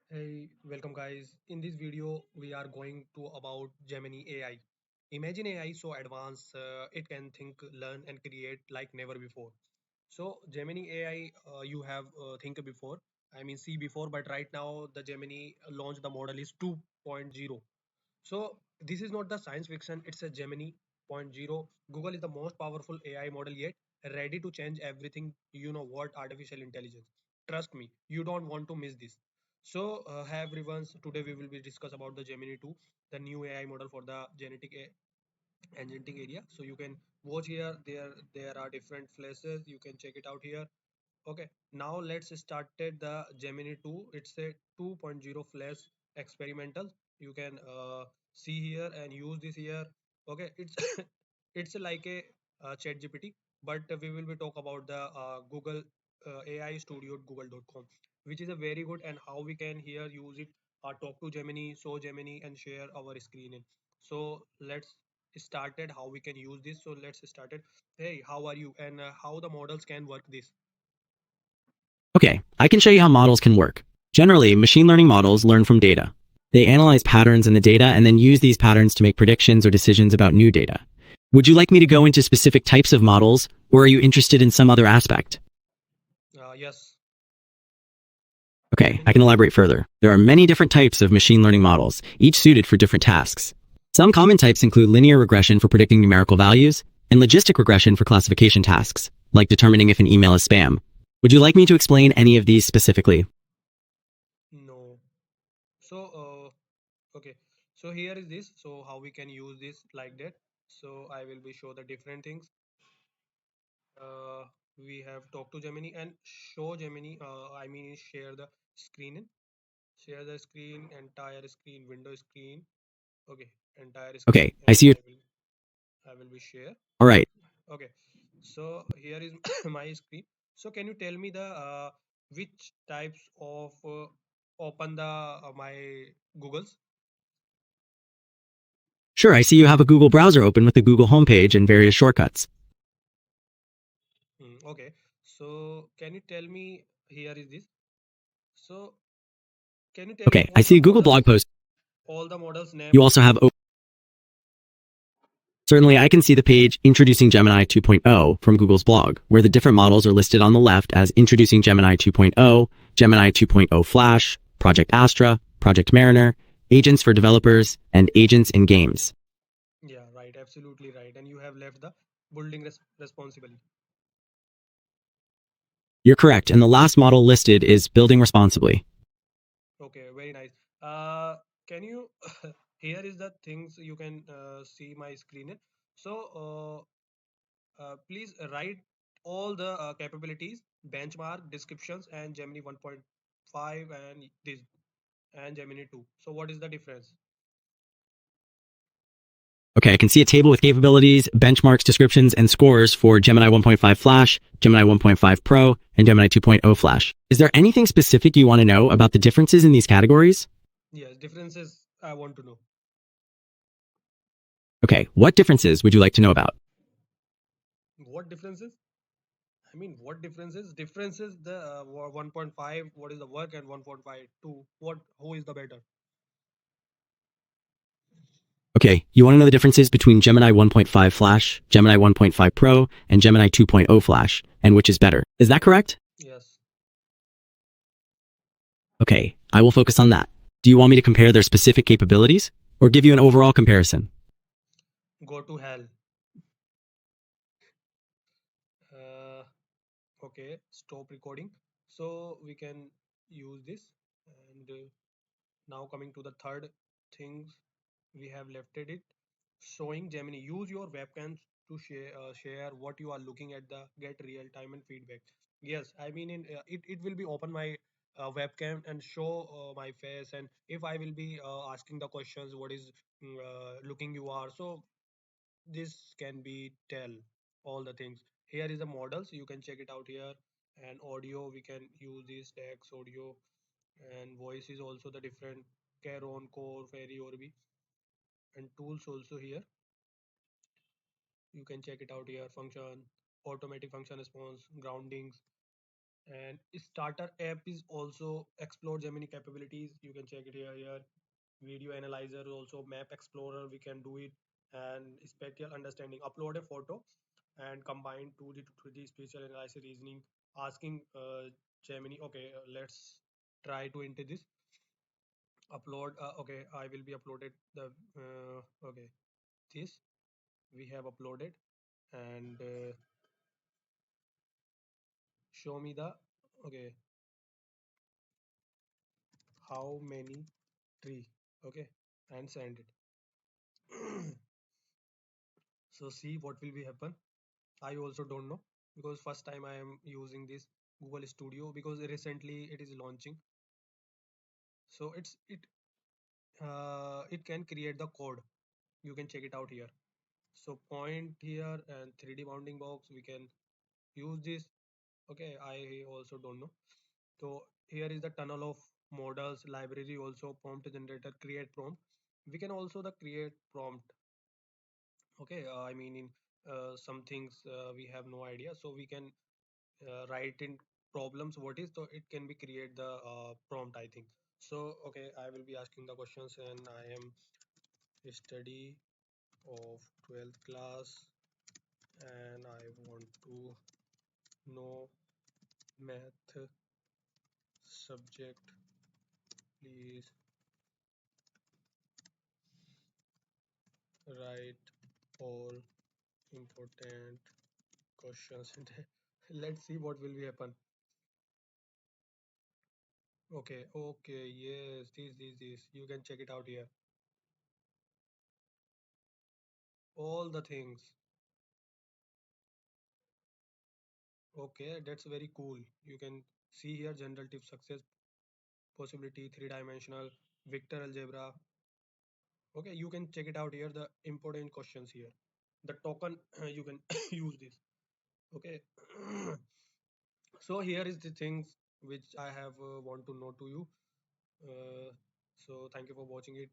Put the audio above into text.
Hey, welcome guys. In this video, we are going to about Gemini AI. Imagine AI so advanced, it can think, learn, and create like never before. So Gemini AI, you have think before. I mean, see before, but right now the Gemini launch the model is 2.0. So this is not the science fiction. It's a Gemini zero point 0. Google is the most powerful AI model yet, ready to change everything. You know what? Artificial intelligence. Trust me, you don't want to miss this. So, hi everyone. Today we will be discuss about the Gemini 2, the new AI model for the agentic area. So you can watch here. There are different places. You can check it out here. Okay, now let's start the Gemini 2. It's a 2.0 flash experimental. You can see here and use this here. Okay, it's it's like a chat GPT, but we will be talk about the Google AI Studio Google.com, which is a very good and how we can here use it. Talk to Gemini, show Gemini, and share our screen in. So let's started how we can use this. So let's start it. Hey, how are you? And how the models can work this? Okay, I can show you how models can work. Generally, machine learning models learn from data. They analyze patterns in the data and then use these patterns to make predictions or decisions about new data. Would you like me to go into specific types of models, or are you interested in some other aspect? Yes. Okay, Can I you can please? elaborate further. There are many different types of machine learning models, each suited for different tasks. Some common types include linear regression for predicting numerical values, and logistic regression for classification tasks, like determining if an email is spam. Would you like me to explain any of these specifically? No. So, okay. So here is this. So how we can use this like that. So I will be show the different things. Uh, we have talk to Gemini and show Gemini. I mean share the screen. Share the screen, entire screen, window screen. Okay, entire screen, Okay, I and see you. I will be share. All right. Okay. So here is my screen. So can you tell me the which types of open the my Google's? Sure, I see you have a Google browser open with the Google homepage and various shortcuts. Okay. So can you tell me here is this? So can you tell me Okay, I see a Google blog post. all the models name? You also have, certainly I can see the page Introducing Gemini 2.0 from Google's blog, where the different models are listed on the left as Introducing Gemini 2.0, Gemini 2.0 Flash, Project Astra, Project Mariner, Agents for Developers, and Agents in Games. Yeah, right. Absolutely right. And you have left the building responsibly. You're correct, and the last model listed is Building Responsibly. Okay, very nice. Uh, can you here is the things you can see my screen in. So please write all the capabilities, benchmark, descriptions, and Gemini 1.5 and this and Gemini 2. So what is the difference? Okay, I can see a table with capabilities, benchmarks, descriptions, and scores for Gemini 1.5 Flash, Gemini 1.5 Pro, and Gemini 2.0 Flash. Is there anything specific you want to know about the differences in these categories? Yes, differences I want to know. Okay, what differences would you like to know about? What differences? I mean, what differences? Differences the 1.5. What is the work and 1.5 2? What? Who is the better? Okay, you want to know the differences between Gemini 1.5 Flash, Gemini 1.5 Pro, and Gemini 2.0 Flash, and which is better. Is that correct? Yes. Okay, I will focus on that. Do you want me to compare their specific capabilities, or give you an overall comparison? Go to hell. Uh, okay. Stop recording. So we can use this and. Now coming to the third things we have left it showing Gemini. Use your webcams to share what you are looking at the get real time and feedback. Yes, I mean in it will be open my webcam and show my face, and if I will be asking the questions what is looking you are, so this can be tell all the things. Here is the models, you can check it out here. And audio, we can use this text audio, and voice is also the different Caron, Core, Fairy, Orbi, and tools also here. You can check it out here. Function, automatic function response, groundings. And starter app is also explore Gemini capabilities. You can check it here. Video analyzer also, map explorer, we can do it. And spatial understanding, upload a photo and combine 2D to 3D spatial analysis reasoning, asking Gemini. Okay, let's try to enter this. Upload. Okay, I will be uploaded the. Okay, this we have uploaded, and show me the. Okay, how many tree. Okay, and send it. So see what will be happen. I also don't know, because first time I am using this Google Studio, because recently it is launching. So it can create the code. You can check it out here. So point here and 3D bounding box, we can use this. Okay, I also don't know. So here is the tunnel of models library, also prompt generator, create prompt. We can also the create prompt. Okay, I mean in some things we have no idea, so we can write in problems what is, so it can be create the prompt, I think. So okay, I will be asking the questions, and I am study of 12th class, and I want to know math subject. Please write all important questions. Let's see what will be happen. Okay, okay, yes, this. You can check it out here. All the things. Okay, that's very cool. You can see here generative success possibility, three-dimensional, vector algebra. Okay, you can check it out here. The important questions here. The token you can use this. Okay. So here is the things which I have want to know to you. So thank you for watching it.